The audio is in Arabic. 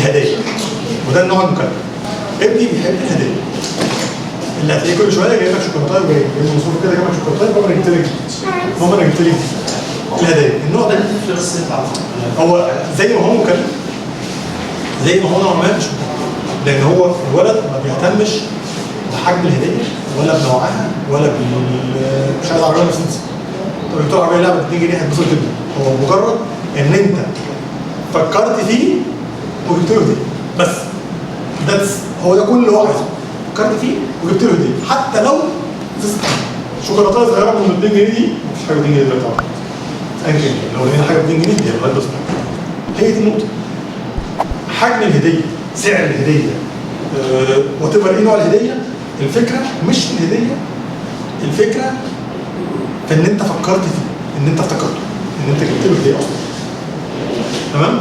الهدايا، وده النوع المكلف. ابني بيحب الهدايا، اللي هتلاقيه كل شويه جايب لك شوكولاته وجايب مصروف كده، جايب لك شوكولاته، بابا انا جبت لك ماما انا جبت لك الهدايا. النوع ده هو زي ما هو مكلف، زي ما هو نوعا ما مش مكلف، لان هو الولد ما بيهتمش بحجم الهديه ولا بنوعها ولا مش عايز عربيه مرسيدس. طب جبت له عربيه لعبه ب 2 جنيه هتبسط جدا، هو مجرد ان انت فكرت فيه وجبت له هديه بس. هو ده كل اللي هو عايزه، فكرت فيه وجبت له هديه، حتى لو شوكولاته صغيره من 2 جنيه دي مفيش حاجه ب 2 جنيه دلوقتي طبعا. ايا كان لو لقينا حاجه ب 2 جنيه دي لغايه بس. هي دي النقطه. حجم الهديه، سعر الهديه، وات ايفر ايه نوع الهديه، الفكره مش في الهديه، الفكره في ان انت فكرت فيه، ان انت افتكرته، ان انت جبت له هديه اصلا. تمام؟